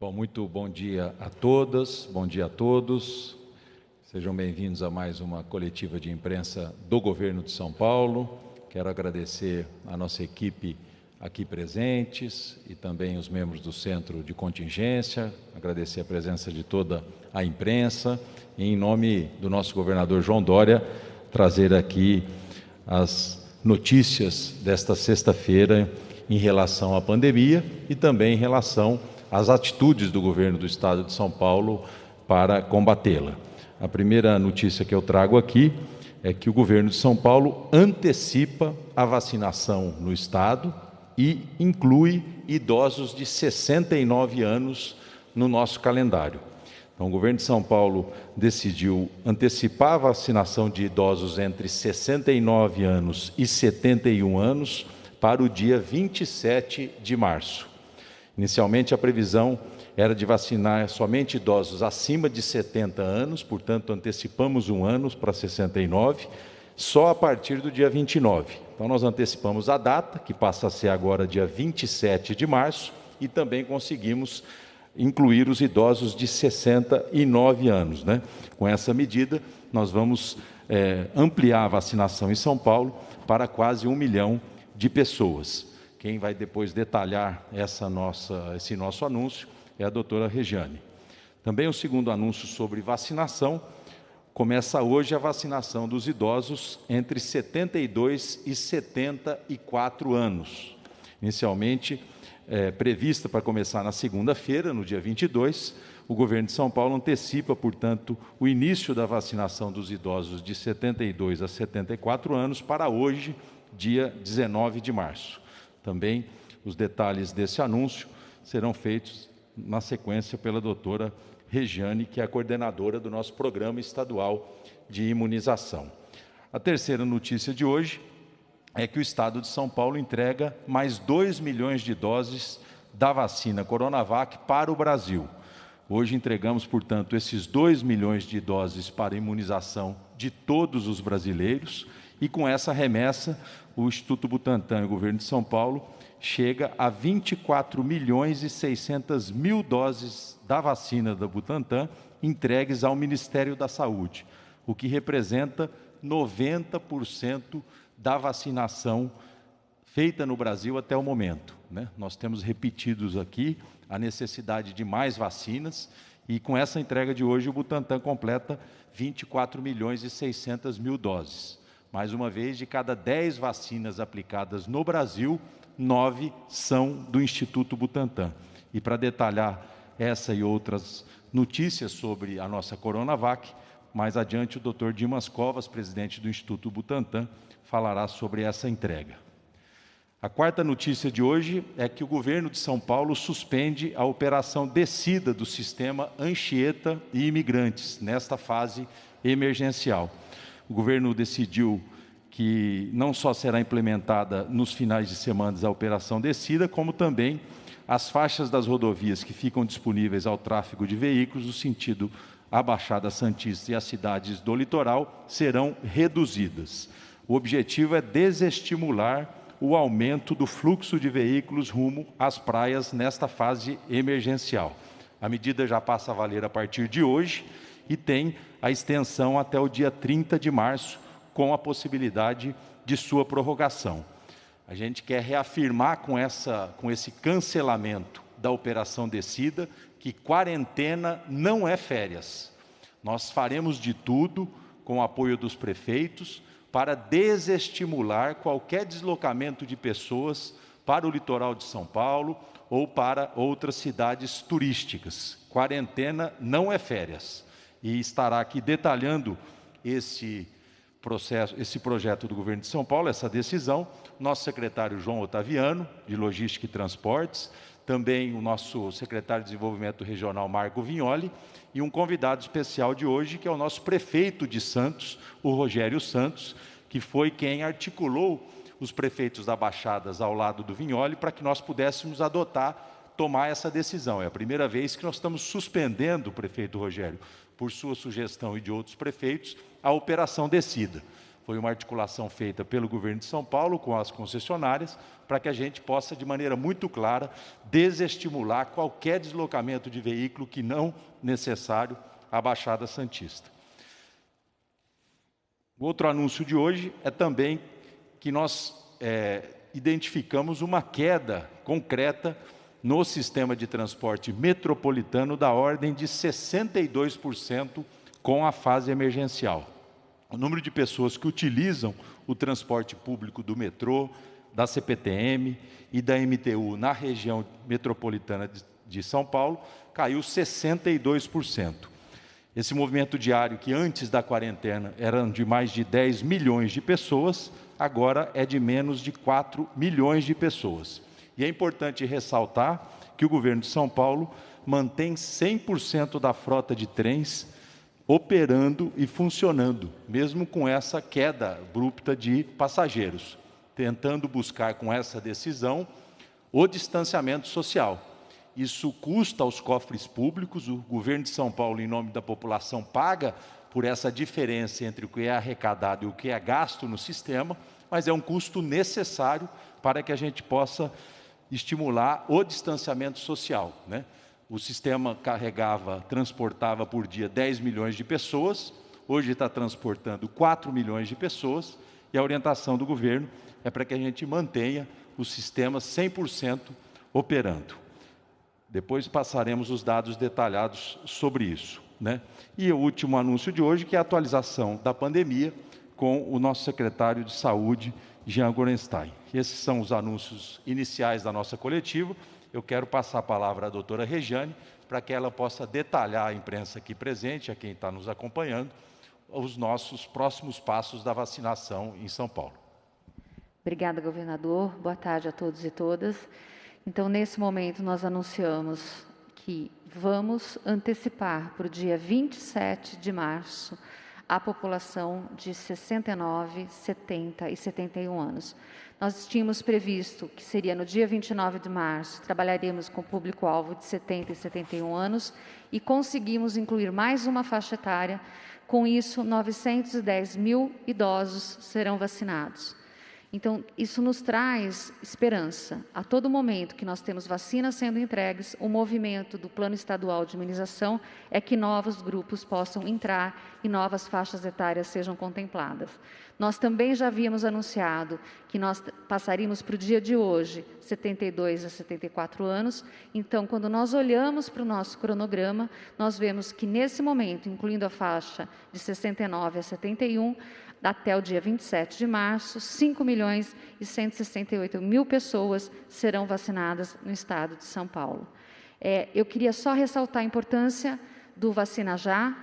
Bom, muito bom dia a todas, bom dia a todos. Sejam bem-vindos a mais uma coletiva de imprensa do Governo de São Paulo. Quero agradecer a nossa equipe aqui presentes e também os membros do Centro de Contingência, agradecer a presença de toda a imprensa e, em nome do nosso governador João Dória, trazer aqui as notícias desta sexta-feira em relação à pandemia e também em relação às atitudes do governo do Estado de São Paulo para combatê-la. A primeira notícia que eu trago aqui é que o governo de São Paulo antecipa a vacinação no Estado e inclui idosos de 69 anos no nosso calendário. Então, o governo de São Paulo decidiu antecipar a vacinação de idosos entre 69 anos e 71 anos para o dia 27 de março. Inicialmente, a previsão era de vacinar somente idosos acima de 70 anos, portanto, antecipamos um ano para 69, só a partir do dia 29. Então, nós antecipamos a data, que passa a ser agora dia 27 de março, e também conseguimos incluir os idosos de 69 anos. Com essa medida, nós vamos ampliar a vacinação em São Paulo para quase 1 milhão de pessoas. Quem vai depois detalhar esse nosso anúncio é a doutora Regiane. Também o segundo anúncio sobre vacinação, começa hoje a vacinação dos idosos entre 72 e 74 anos. Inicialmente, prevista para começar na segunda-feira, no dia 22, o governo de São Paulo antecipa, portanto, o início da vacinação dos idosos de 72 a 74 anos para hoje, dia 19 de março. Também os detalhes desse anúncio serão feitos na sequência pela doutora Regiane, que é a coordenadora do nosso programa estadual de imunização. A terceira notícia de hoje é que o Estado de São Paulo entrega mais 2 milhões de doses da vacina Coronavac para o Brasil. Hoje entregamos, portanto, esses 2 milhões de doses para a imunização de todos os brasileiros e, com essa remessa, o Instituto Butantan e o Governo de São Paulo chega a 24 milhões e 600 mil doses da vacina da Butantan entregues ao Ministério da Saúde, o que representa 90% da vacinação feita no Brasil até o momento. Nós temos repetidos aqui a necessidade de mais vacinas e, com essa entrega de hoje, o Butantan completa 24 milhões e 600 mil doses. Mais uma vez, de cada 10 vacinas aplicadas no Brasil, 9 são do Instituto Butantan. E para detalhar essa e outras notícias sobre a nossa Coronavac, mais adiante o Dr. Dimas Covas, presidente do Instituto Butantan, falará sobre essa entrega. A quarta notícia de hoje é que o governo de São Paulo suspende a operação descida do sistema Anchieta e Imigrantes, nesta fase emergencial. O governo decidiu que não só será implementada nos finais de semana a operação descida, como também as faixas das rodovias que ficam disponíveis ao tráfego de veículos no sentido a Baixada Santista e as cidades do litoral serão reduzidas. O objetivo é desestimular o aumento do fluxo de veículos rumo às praias nesta fase emergencial. A medida já passa a valer a partir de hoje e tem a extensão até o dia 30 de março, com a possibilidade de sua prorrogação. A gente quer reafirmar com esse cancelamento da operação descida que quarentena não é férias. Nós faremos de tudo, com o apoio dos prefeitos, para desestimular qualquer deslocamento de pessoas para o litoral de São Paulo ou para outras cidades turísticas. Quarentena não é férias. E estará aqui detalhando esse projeto do governo de São Paulo, essa decisão, nosso secretário João Otaviano, de Logística e Transportes, também o nosso secretário de Desenvolvimento Regional, Marco Vignoli, e um convidado especial de hoje, que é o nosso prefeito de Santos, o Rogério Santos, que foi quem articulou os prefeitos da Baixadas ao lado do Vignoli para que nós pudéssemos tomar essa decisão. É a primeira vez que nós estamos suspendendo, prefeito Rogério, por sua sugestão e de outros prefeitos, a operação descida. Foi uma articulação feita pelo governo de São Paulo com as concessionárias, para que a gente possa, de maneira muito clara, desestimular qualquer deslocamento de veículo que não necessário à Baixada Santista. O outro anúncio de hoje é também que nós identificamos uma queda concreta no sistema de transporte metropolitano da ordem de 62% com a fase emergencial. O número de pessoas que utilizam o transporte público do metrô, da CPTM e da MTU na região metropolitana de São Paulo caiu 62%. Esse movimento diário, que antes da quarentena era de mais de 10 milhões de pessoas, agora é de menos de 4 milhões de pessoas. E é importante ressaltar que o governo de São Paulo mantém 100% da frota de trens operando e funcionando, mesmo com essa queda abrupta de passageiros, tentando buscar com essa decisão o distanciamento social. Isso custa aos cofres públicos, o governo de São Paulo, em nome da população, paga por essa diferença entre o que é arrecadado e o que é gasto no sistema, mas é um custo necessário para que a gente possa estimular o distanciamento social, né? O sistema transportava por dia 10 milhões de pessoas, hoje está transportando 4 milhões de pessoas, e a orientação do governo é para que a gente mantenha o sistema 100% operando. Depois passaremos os dados detalhados sobre isso, né? E o último anúncio de hoje, que é a atualização da pandemia com o nosso secretário de Saúde, Jean Gorenstein. Esses são os anúncios iniciais da nossa coletiva. Eu quero passar a palavra à doutora Regiane, para que ela possa detalhar à imprensa aqui presente, a quem está nos acompanhando, os nossos próximos passos da vacinação em São Paulo. Obrigada, governador. Boa tarde a todos e todas. Então, nesse momento, nós anunciamos que vamos antecipar para o dia 27 de março a população de 69, 70 e 71 anos. Nós tínhamos previsto que seria no dia 29 de março, trabalharemos com público-alvo de 70 e 71 anos e conseguimos incluir mais uma faixa etária. Com isso, 910 mil idosos serão vacinados. Então, isso nos traz esperança. A todo momento que nós temos vacinas sendo entregues, o movimento do Plano Estadual de Imunização é que novos grupos possam entrar e novas faixas etárias sejam contempladas. Nós também já havíamos anunciado que nós passaríamos para o dia de hoje, 72 a 74 anos. Então, quando nós olhamos para o nosso cronograma, nós vemos que nesse momento, incluindo a faixa de 69 a 71, até o dia 27 de março, 5.168.000 pessoas serão vacinadas no estado de São Paulo. Eu queria só ressaltar a importância do Vacina Já,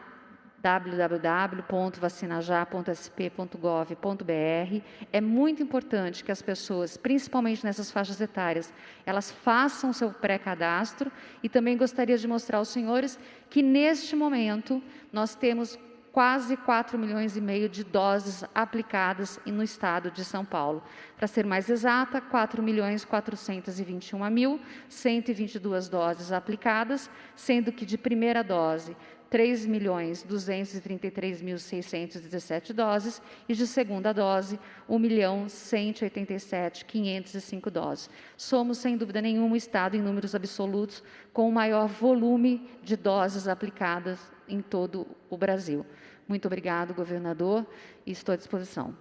www.vacinajá.sp.gov.br. É muito importante que as pessoas, principalmente nessas faixas etárias, elas façam seu pré-cadastro, e também gostaria de mostrar aos senhores que, neste momento, nós temos quase 4,5 milhões de doses aplicadas no estado de São Paulo. Para ser mais exata, 4.421.122 doses aplicadas, sendo que de primeira dose, 3.233.617 doses, e de segunda dose, 1.187.505 doses. Somos, sem dúvida nenhuma, o estado, em números absolutos, com o maior volume de doses aplicadas em todo o Brasil. Muito obrigado, governador, e estou à disposição.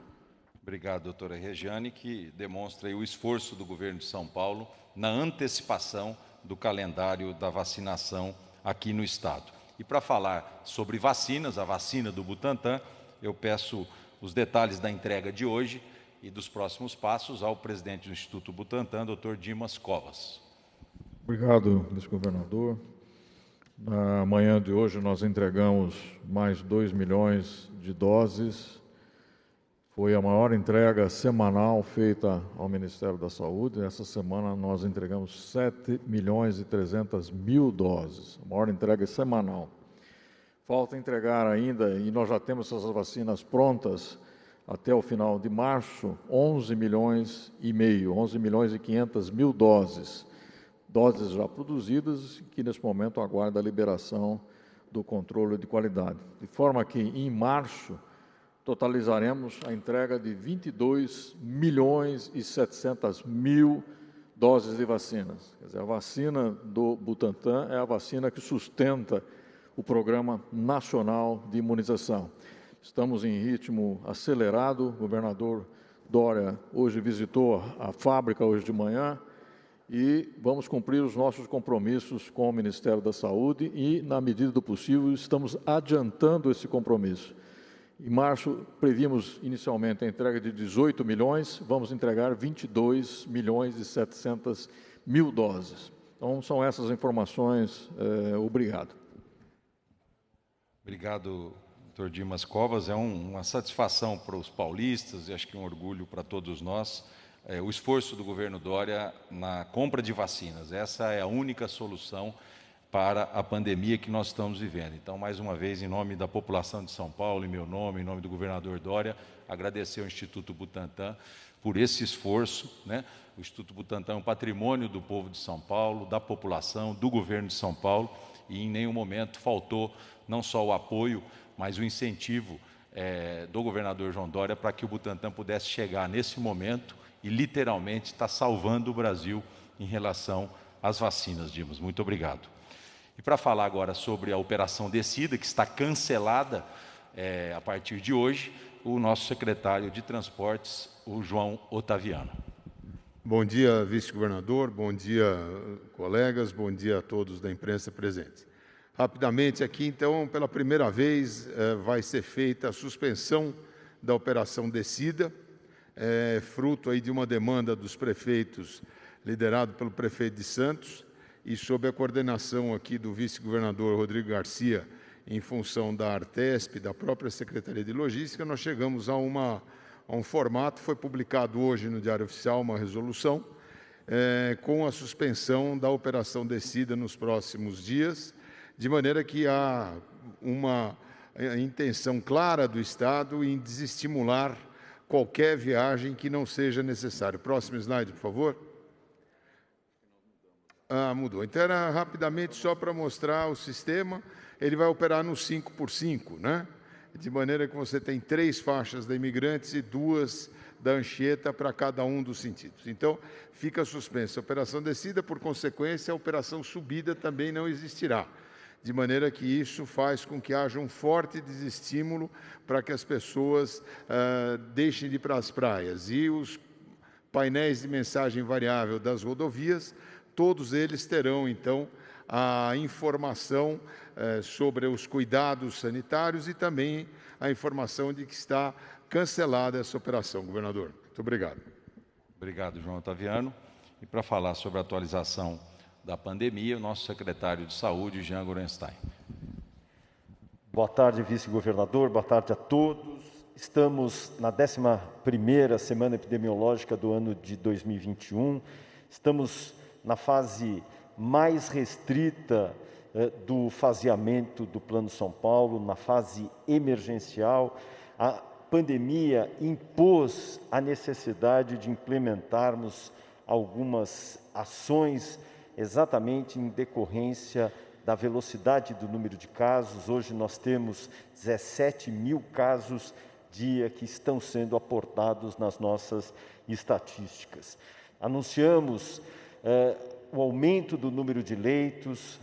Obrigado, doutora Regiane, que demonstra aí o esforço do governo de São Paulo na antecipação do calendário da vacinação aqui no estado. E para falar sobre vacinas, a vacina do Butantan, eu peço os detalhes da entrega de hoje e dos próximos passos ao presidente do Instituto Butantan, doutor Dimas Covas. Obrigado, vice-governador. Na manhã de hoje nós entregamos mais 2 milhões de doses. Foi a maior entrega semanal feita ao Ministério da Saúde. Essa semana nós entregamos 7.300.000 doses, a maior entrega semanal. Falta entregar ainda, e nós já temos essas vacinas prontas, até o final de março, 11 milhões e 500.000 doses. Doses já produzidas, que nesse momento aguarda a liberação do controle de qualidade. De forma que, em março, totalizaremos a entrega de 22.700.000 doses de vacinas. Quer dizer, a vacina do Butantan é a vacina que sustenta o Programa Nacional de Imunização. Estamos em ritmo acelerado. O governador Dória hoje visitou a fábrica hoje de manhã e vamos cumprir os nossos compromissos com o Ministério da Saúde e, na medida do possível, estamos adiantando esse compromisso. Em março, previmos inicialmente a entrega de 18 milhões, vamos entregar 22.700.000 doses. Então, são essas informações. Obrigado. Obrigado, doutor Dimas Covas. É uma satisfação para os paulistas e acho que um orgulho para todos nós. O esforço do governo Dória na compra de vacinas. Essa é a única solução para a pandemia que nós estamos vivendo. Então, mais uma vez, em nome da população de São Paulo, em meu nome, em nome do governador Dória, agradecer ao Instituto Butantan por esse esforço, né? O Instituto Butantan é um patrimônio do povo de São Paulo, da população, do governo de São Paulo, e em nenhum momento faltou não só o apoio, mas o incentivo do governador João Dória para que o Butantan pudesse chegar nesse momento e literalmente estar salvando o Brasil em relação às vacinas, Dimas. Muito obrigado. E para falar agora sobre a Operação Descida, que está cancelada a partir de hoje, o nosso secretário de Transportes, o João Otaviano. Bom dia, vice-governador, bom dia, colegas, bom dia a todos da imprensa presentes. Rapidamente aqui, então, pela primeira vez vai ser feita a suspensão da Operação Descida, fruto aí de uma demanda dos prefeitos, liderado pelo prefeito de Santos, e sob a coordenação aqui do vice-governador Rodrigo Garcia, em função da Artesp, da própria Secretaria de Logística, nós chegamos a um formato, foi publicado hoje no Diário Oficial uma resolução, com a suspensão da Operação Descida nos próximos dias, de maneira que há uma intenção clara do Estado em desestimular qualquer viagem que não seja necessária. Próximo slide, por favor. Mudou. Então, era rapidamente só para mostrar o sistema. Ele vai operar no 5x5, né? De maneira que você tem 3 faixas da imigrantes e 2 da Anchieta para cada um dos sentidos. Então, fica suspensa a Operação Descida, por consequência, a Operação Subida também não existirá. De maneira que isso faz com que haja um forte desestímulo para que as pessoas deixem de ir para as praias. E os painéis de mensagem variável das rodovias, todos eles terão, então, a informação sobre os cuidados sanitários e também a informação de que está cancelada essa operação, governador. Muito obrigado. Obrigado, João Otaviano. E para falar sobre a atualização da pandemia, o nosso secretário de Saúde, Jean Gorenstein. Boa tarde, vice-governador, boa tarde a todos. Estamos na 11ª semana epidemiológica do ano de 2021. Estamos na fase mais restrita do faseamento do Plano São Paulo, na fase emergencial. A pandemia impôs a necessidade de implementarmos algumas ações exatamente em decorrência da velocidade do número de casos. Hoje nós temos 17.000 casos dia que estão sendo aportados nas nossas estatísticas. Anunciamos o aumento do número de leitos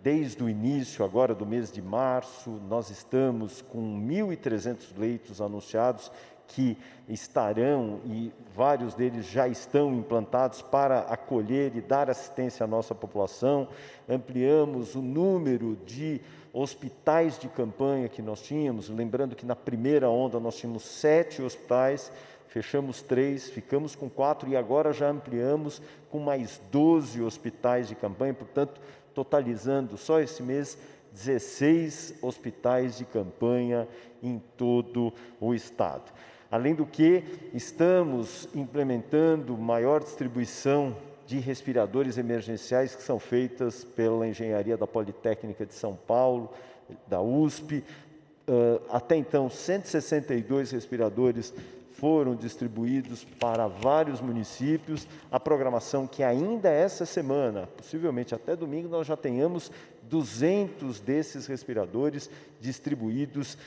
desde o início agora do mês de março. Nós estamos com 1.300 leitos anunciados que estarão, e vários deles já estão implantados para acolher e dar assistência à nossa população. Ampliamos o número de hospitais de campanha que nós tínhamos, lembrando que na primeira onda nós tínhamos 7 hospitais, fechamos 3, ficamos com 4 e agora já ampliamos com mais 12 hospitais de campanha, portanto, totalizando só esse mês 16 hospitais de campanha em todo o estado. Além do que, estamos implementando maior distribuição de respiradores emergenciais que são feitas pela Engenharia da Politécnica de São Paulo, da USP. Até então, 162 respiradores foram distribuídos para vários municípios. A programação que ainda essa semana, possivelmente até domingo, nós já tenhamos 200 desses respiradores distribuídos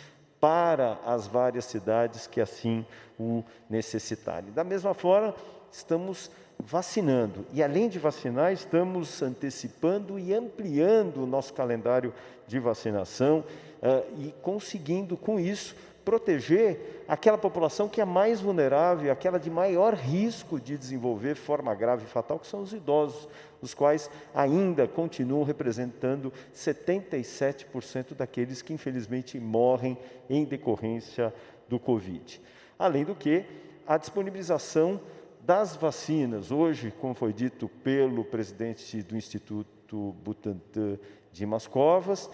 para as várias cidades que assim o necessitarem. Da mesma forma, estamos vacinando. E, além de vacinar, estamos antecipando e ampliando o nosso calendário de vacinação e conseguindo, com isso, proteger aquela população que é mais vulnerável, aquela de maior risco de desenvolver forma grave e fatal, que são os idosos, os quais ainda continuam representando 77% daqueles que, infelizmente, morrem em decorrência do Covid. Além do que, a disponibilização das vacinas. Hoje, como foi dito pelo presidente do Instituto Butantan, Dimas Covas,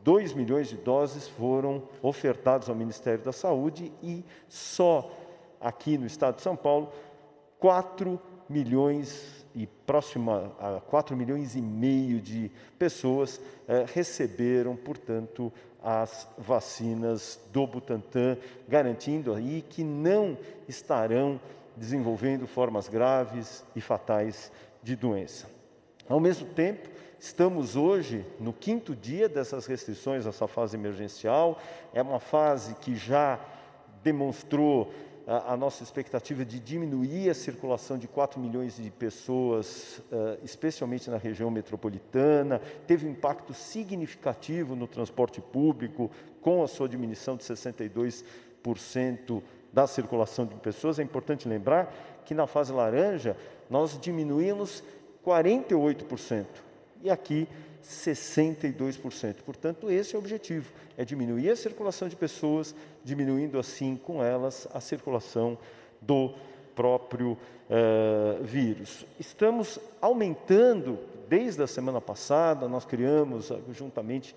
2 milhões de doses foram ofertados ao Ministério da Saúde e só aqui no estado de São Paulo, 4 milhões e próxima a 4 milhões e meio de pessoas receberam, portanto, as vacinas do Butantan, garantindo aí que não estarão desenvolvendo formas graves e fatais de doença. Ao mesmo tempo, estamos hoje no 5º dia dessas restrições, essa fase emergencial. É uma fase que já demonstrou a nossa expectativa de diminuir a circulação de 4 milhões de pessoas, especialmente na região metropolitana. Teve um impacto significativo no transporte público, com a sua diminuição de 62% da circulação de pessoas. É importante lembrar que na fase laranja nós diminuímos 48% e aqui 62%. Portanto, esse é o objetivo, é diminuir a circulação de pessoas, diminuindo assim com elas a circulação do próprio vírus. Estamos aumentando, desde a semana passada, nós criamos, juntamente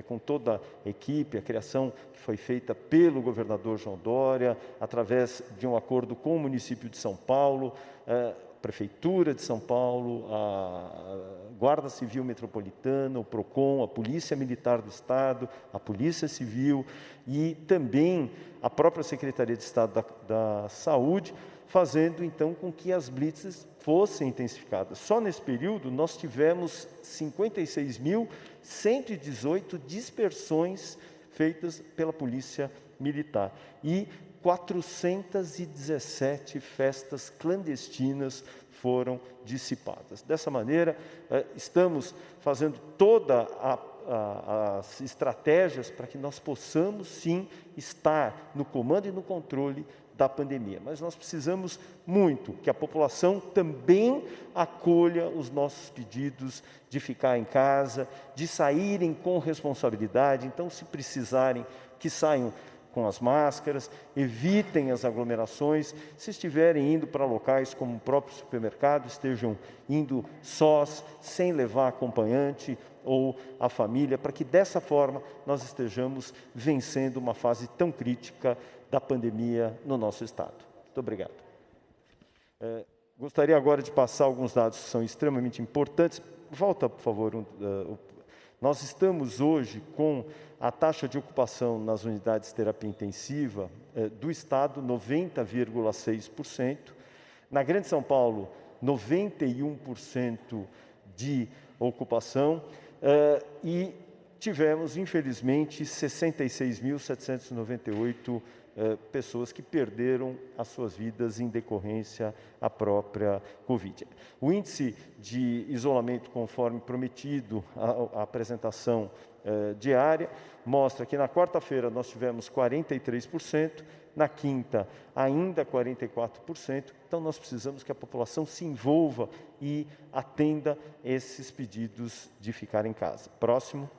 com toda a equipe, a criação que foi feita pelo governador João Dória, através de um acordo com o município de São Paulo, Prefeitura de São Paulo, a Guarda Civil Metropolitana, o PROCON, a Polícia Militar do Estado, a Polícia Civil e também a própria Secretaria de Estado da Saúde, fazendo então com que as blitzes fossem intensificadas. Só nesse período nós tivemos 56.118 dispersões feitas pela Polícia Militar e 417 festas clandestinas foram dissipadas. Dessa maneira, estamos fazendo todas as estratégias para que nós possamos, sim, estar no comando e no controle da pandemia. Mas nós precisamos muito que a população também acolha os nossos pedidos de ficar em casa, de saírem com responsabilidade. Então, se precisarem, que saiam com as máscaras, evitem as aglomerações. Se estiverem indo para locais como o próprio supermercado, estejam indo sós, sem levar acompanhante ou a família, para que dessa forma nós estejamos vencendo uma fase tão crítica da pandemia no nosso estado. Muito obrigado. Gostaria agora de passar alguns dados que são extremamente importantes. Volta, por favor. Nós estamos hoje com a taxa de ocupação nas unidades de terapia intensiva do estado, 90,6%. Na Grande São Paulo, 91% de ocupação e tivemos, infelizmente, 66.798 pessoas que perderam as suas vidas em decorrência à própria Covid. O índice de isolamento, conforme prometido, a apresentação diária, mostra que na quarta-feira nós tivemos 43%, na quinta ainda 44%, então nós precisamos que a população se envolva e atenda esses pedidos de ficar em casa. Próximo.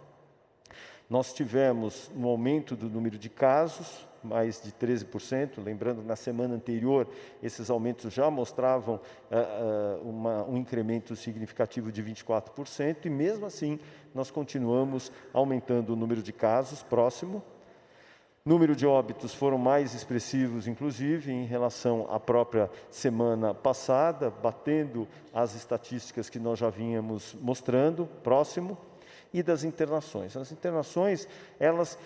Nós tivemos um aumento do número de casos, mais de 13%, lembrando, na semana anterior, esses aumentos já mostravam um incremento significativo de 24%, e mesmo assim, nós continuamos aumentando o número de casos. Próximo. Número de óbitos foram mais expressivos, inclusive, em relação à própria semana passada, batendo as estatísticas que nós já vínhamos mostrando. Próximo. E das internações. As internações, elas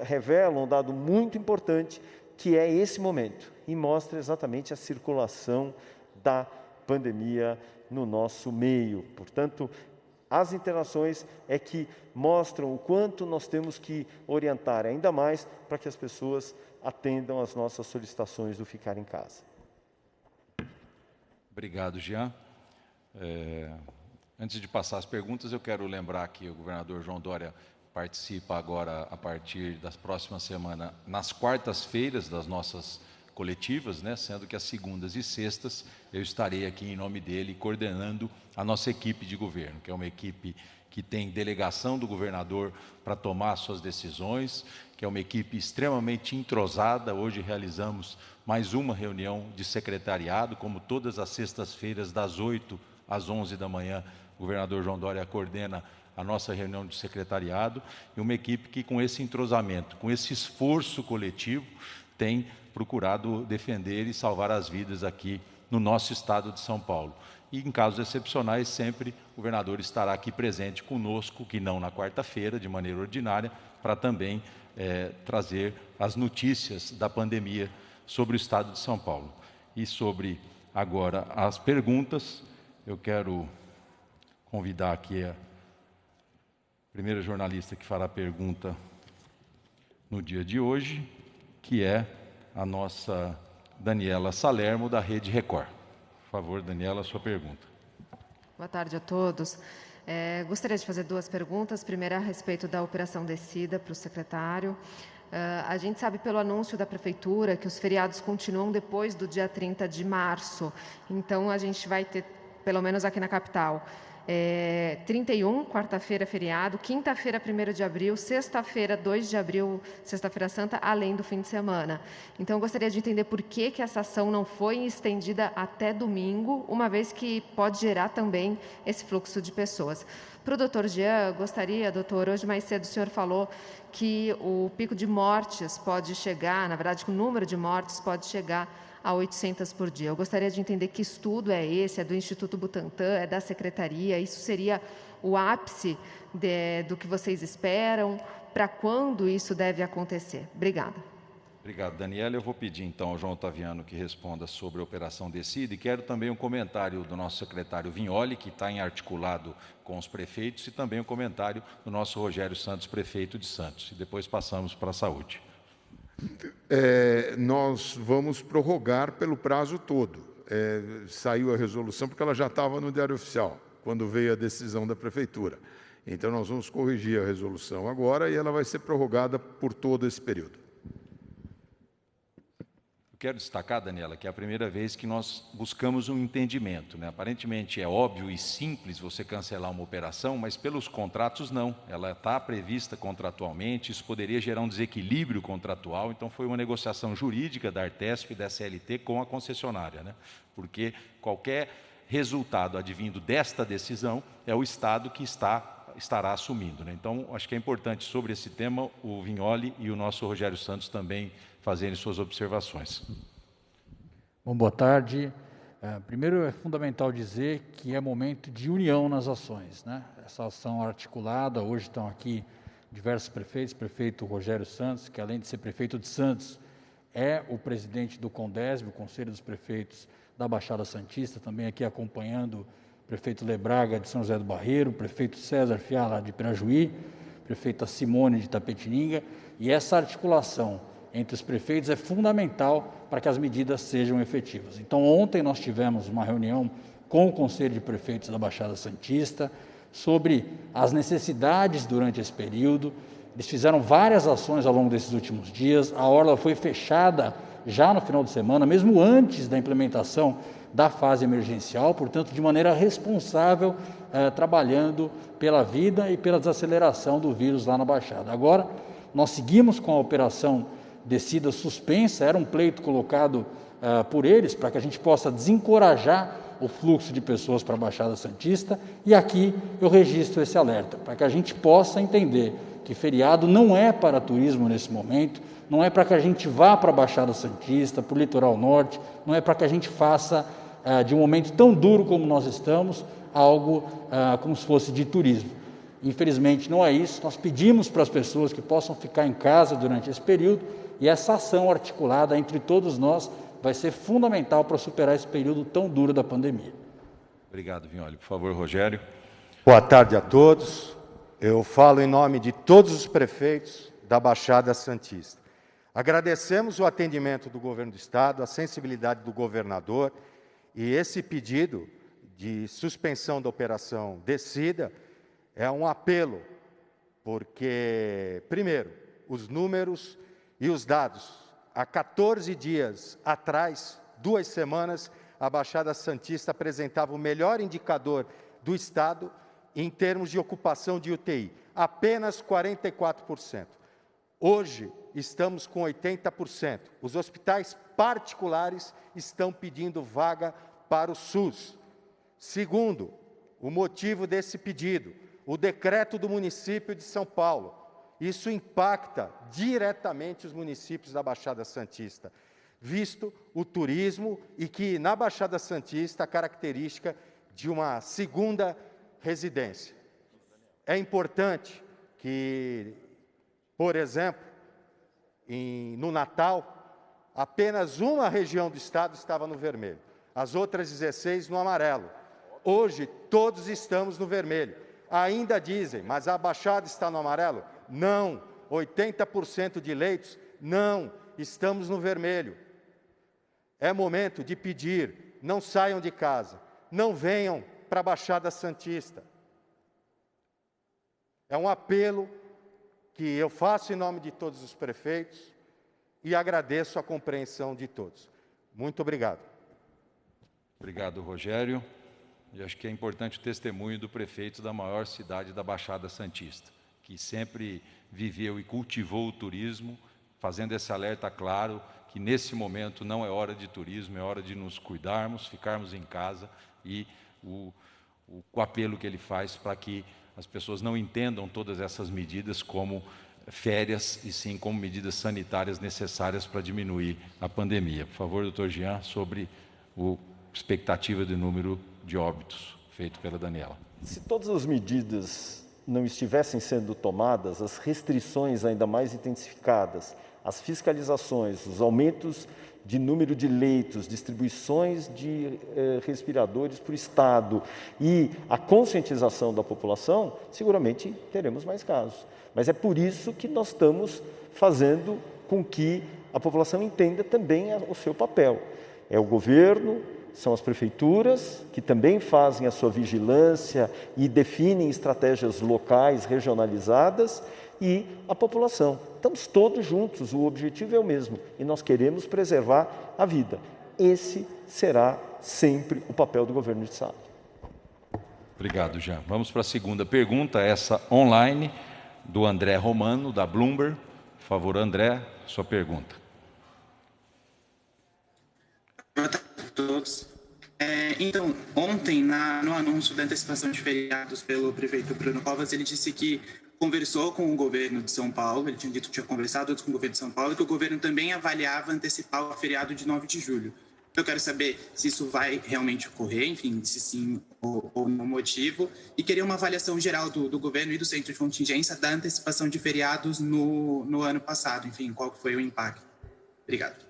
revelam um dado muito importante, que é esse momento, e mostra exatamente a circulação da pandemia no nosso meio. Portanto, As internações é que mostram o quanto nós temos que orientar ainda mais para que as pessoas atendam às nossas solicitações do ficar em casa. Obrigado, Jean. Antes de passar as perguntas, eu quero lembrar que o governador João Dória participa agora, a partir da próxima semana, nas quartas-feiras das nossas coletivas, né? Sendo que as segundas e sextas eu estarei aqui em nome dele coordenando a nossa equipe de governo, que é uma equipe que tem delegação do governador para tomar suas decisões, que é uma equipe extremamente entrosada. Hoje realizamos mais uma reunião de secretariado, como todas as sextas-feiras, das 8 às 11 da manhã, o governador João Dória coordena a nossa reunião de secretariado, e uma equipe que, com esse entrosamento, com esse esforço coletivo, tem procurado defender e salvar as vidas aqui no nosso estado de São Paulo. E em casos excepcionais, sempre o governador estará aqui presente conosco, que não na quarta-feira, de maneira ordinária, para também trazer as notícias da pandemia sobre o estado de São Paulo. E sobre, agora, as perguntas, eu quero convidar aqui a primeira jornalista que fará a pergunta no dia de hoje, que é a nossa Daniela Salermo, da Rede Record. Por favor, Daniela, a sua pergunta. Boa tarde a todos. Gostaria de fazer duas perguntas. Primeira, a respeito da Operação Descida, para o secretário. A gente sabe pelo anúncio da Prefeitura que os feriados continuam depois do dia 30 de março. Então, a gente vai ter, pelo menos aqui na capital, 31, quarta-feira, feriado, quinta-feira, 1º de abril, sexta-feira, 2 de abril, sexta-feira santa, além do fim de semana. Então, eu gostaria de entender por que essa ação não foi estendida até domingo, uma vez que pode gerar também esse fluxo de pessoas. Para o doutor Jean, gostaria, doutor, hoje mais cedo o senhor falou que o pico de mortes pode chegar, na verdade, que o número de mortes pode chegar a 800 por dia. Eu gostaria de entender que estudo é esse, é do Instituto Butantan, é da Secretaria, isso seria o ápice do que vocês esperam, para quando isso deve acontecer? Obrigada. Obrigado, Daniela. Eu vou pedir, então, ao João Otaviano que responda sobre a Operação Descida, e quero também um comentário do nosso secretário Vignoli, que está em articulado com os prefeitos, e também um comentário do nosso Rogério Santos, prefeito de Santos. E depois passamos para a saúde. Nós vamos prorrogar pelo prazo todo. Saiu a resolução, porque ela já estava no Diário Oficial, quando veio a decisão da Prefeitura. Então, nós vamos corrigir a resolução agora e ela vai ser prorrogada por todo esse período. Eu quero destacar, Daniela, que é a primeira vez que nós buscamos um entendimento, né? Aparentemente é óbvio e simples você cancelar uma operação, mas pelos contratos não. Ela está prevista contratualmente, isso poderia gerar um desequilíbrio contratual, então foi uma negociação jurídica da Artesp e da CLT com a concessionária, né? Porque qualquer resultado advindo desta decisão é o Estado que estará assumindo, né? Então, acho que é importante sobre esse tema o Vignoli e o nosso Rogério Santos também fazerem suas observações. Bom, boa tarde. Primeiro, é fundamental dizer que é momento de união nas ações, né? Essa ação articulada, hoje estão aqui diversos prefeitos, prefeito Rogério Santos, que além de ser prefeito de Santos, é o presidente do CONDESB, o Conselho dos Prefeitos da Baixada Santista, também aqui acompanhando o prefeito Lebraga de São José do Barreiro, o prefeito César Fiala de Pirajuí, prefeita Simone de Itapetininga, e essa articulação entre os prefeitos é fundamental para que as medidas sejam efetivas. Então, ontem nós tivemos uma reunião com o Conselho de Prefeitos da Baixada Santista sobre as necessidades durante esse período. Eles fizeram várias ações ao longo desses últimos dias. A orla foi fechada já no final de semana, mesmo antes da implementação da fase emergencial, portanto, de maneira responsável, trabalhando pela vida e pela desaceleração do vírus lá na Baixada. Agora, nós seguimos com a operação Descida suspensa, era um pleito colocado por eles para que a gente possa desencorajar o fluxo de pessoas para a Baixada Santista, e aqui eu registro esse alerta, para que a gente possa entender que feriado não é para turismo nesse momento, não é para que a gente vá para a Baixada Santista, para o Litoral Norte, não é para que a gente faça de um momento tão duro como nós estamos, algo como se fosse de turismo. Infelizmente não é isso, nós pedimos para as pessoas que possam ficar em casa durante esse período, e essa ação articulada entre todos nós vai ser fundamental para superar esse período tão duro da pandemia. Obrigado, Vignoli. Por favor, Rogério. Boa tarde a todos. Eu falo em nome de todos os prefeitos da Baixada Santista. Agradecemos o atendimento do Governo do Estado, a sensibilidade do governador e esse pedido de suspensão da Operação Descida é um apelo, porque, primeiro, os números e os dados. Há 14 dias atrás, 2 semanas, a Baixada Santista apresentava o melhor indicador do Estado em termos de ocupação de UTI, apenas 44%. Hoje, estamos com 80%. Os hospitais particulares estão pedindo vaga para o SUS. Segundo, o motivo desse pedido, o decreto do município de São Paulo. Isso impacta diretamente os municípios da Baixada Santista, visto o turismo e que na Baixada Santista a característica de uma segunda residência. É importante que, por exemplo, no Natal, apenas uma região do estado estava no vermelho, as outras 16 no amarelo. Hoje, todos estamos no vermelho. Ainda dizem, mas a Baixada está no amarelo? Não. 80% de leitos? Não. Estamos no vermelho. É momento de pedir, não saiam de casa, não venham para a Baixada Santista. É um apelo que eu faço em nome de todos os prefeitos e agradeço a compreensão de todos. Muito obrigado. Obrigado, Rogério. E acho que é importante o testemunho do prefeito da maior cidade da Baixada Santista, que sempre viveu e cultivou o turismo, fazendo esse alerta claro que nesse momento não é hora de turismo, é hora de nos cuidarmos, ficarmos em casa e o apelo que ele faz para que as pessoas não entendam todas essas medidas como férias e sim como medidas sanitárias necessárias para diminuir a pandemia. Por favor, doutor Jean, sobre a expectativa de número de óbitos feito pela Daniela. Se todas as medidas não estivessem sendo tomadas, as restrições ainda mais intensificadas, as fiscalizações, os aumentos de número de leitos, distribuições de respiradores para o Estado e a conscientização da população, seguramente teremos mais casos. Mas é por isso que nós estamos fazendo com que a população entenda também o seu papel. É o governo, são as prefeituras, que também fazem a sua vigilância e definem estratégias locais, regionalizadas, e a população. Estamos todos juntos, o objetivo é o mesmo, e nós queremos preservar a vida. Esse será sempre o papel do governo do Estado. Obrigado, Jean. Vamos para a segunda pergunta, essa online, do André Romano, da Bloomberg. Por favor, André, sua pergunta. Boa tarde a todos. Então, ontem, no anúncio da antecipação de feriados pelo prefeito Bruno Covas, ele disse que conversou com o governo de São Paulo, ele tinha dito que tinha conversado com o governo de São Paulo, e que o governo também avaliava antecipar o feriado de 9 de julho. Eu quero saber se isso vai realmente ocorrer, enfim, se sim ou não motivo, e queria uma avaliação geral do governo e do centro de contingência da antecipação de feriados no ano passado, enfim, qual foi o impacto. Obrigado.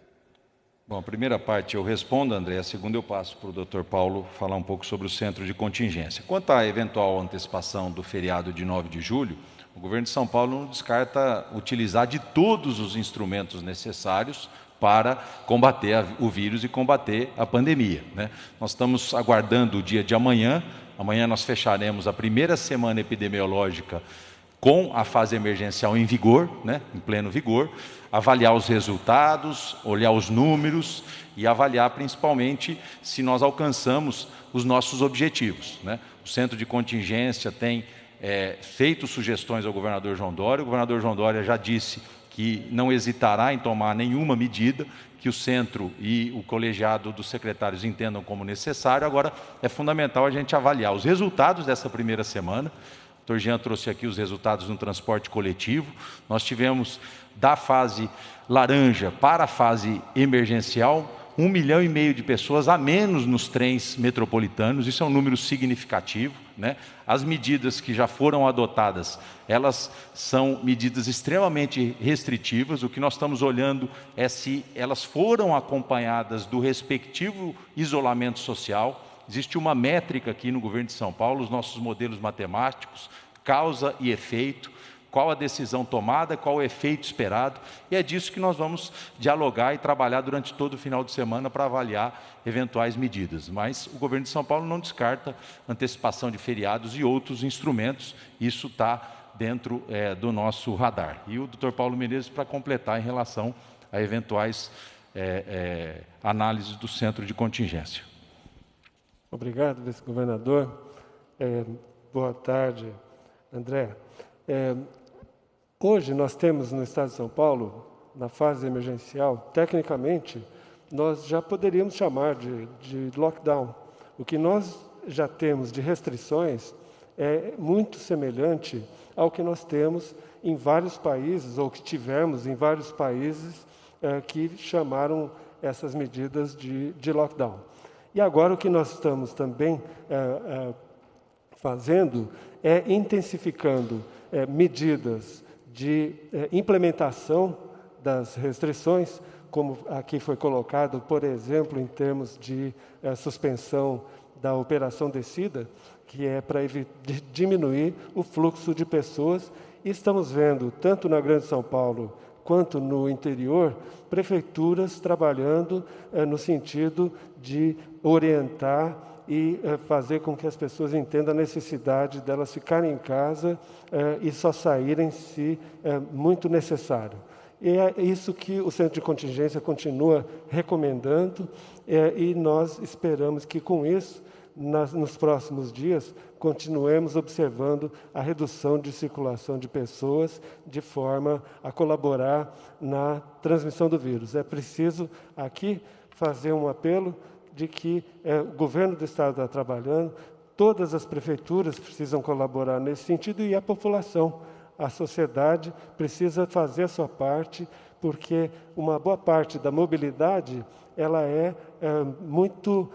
Bom, a primeira parte eu respondo, André, a segunda eu passo para o Dr. Paulo falar um pouco sobre o centro de contingência. Quanto à eventual antecipação do feriado de 9 de julho, o governo de São Paulo não descarta utilizar de todos os instrumentos necessários para combater o vírus e combater a pandemia, né? Nós estamos aguardando o dia de amanhã. Amanhã nós fecharemos a primeira semana epidemiológica com a fase emergencial em vigor, né, em pleno vigor, avaliar os resultados, olhar os números e avaliar principalmente se nós alcançamos os nossos objetivos, né? O centro de contingência tem feito sugestões ao governador João Dória. O governador João Dória já disse que não hesitará em tomar nenhuma medida que o centro e o colegiado dos secretários entendam como necessário. Agora, é fundamental a gente avaliar os resultados dessa primeira semana. O Dr. Jean trouxe aqui os resultados no transporte coletivo. Nós tivemos, da fase laranja para a fase emergencial, 1,5 milhão de pessoas a menos nos trens metropolitanos. Isso é um número significativo, né? As medidas que já foram adotadas, elas são medidas extremamente restritivas. O que nós estamos olhando é se elas foram acompanhadas do respectivo isolamento social. Existe uma métrica aqui no governo de São Paulo, os nossos modelos matemáticos, causa e efeito, qual a decisão tomada, qual o efeito esperado, e é disso que nós vamos dialogar e trabalhar durante todo o final de semana para avaliar eventuais medidas. Mas o governo de São Paulo não descarta antecipação de feriados e outros instrumentos, isso está dentro do nosso radar. E o Dr. Paulo Menezes para completar em relação a eventuais análises do centro de contingência. Obrigado, vice-governador. Boa tarde, André. Hoje nós temos no estado de São Paulo, na fase emergencial, tecnicamente, nós já poderíamos chamar de lockdown. O que nós já temos de restrições é muito semelhante ao que nós temos em vários países, ou que tivemos em vários países que chamaram essas medidas de lockdown. E agora o que nós estamos também fazendo é intensificando medidas de implementação das restrições, como aqui foi colocado, por exemplo, em termos de suspensão da Operação Descida, que é para diminuir o fluxo de pessoas. E estamos vendo, tanto na Grande São Paulo quanto no interior, prefeituras trabalhando no sentido de orientar e fazer com que as pessoas entendam a necessidade delas ficarem em casa e só saírem se muito necessário. E é isso que o Centro de Contingência continua recomendando e nós esperamos que, com isso, nos próximos dias, continuemos observando a redução de circulação de pessoas de forma a colaborar na transmissão do vírus. É preciso aqui fazer um apelo de que o governo do estado está trabalhando, todas as prefeituras precisam colaborar nesse sentido e a população, a sociedade precisa fazer a sua parte, porque uma boa parte da mobilidade ela é muito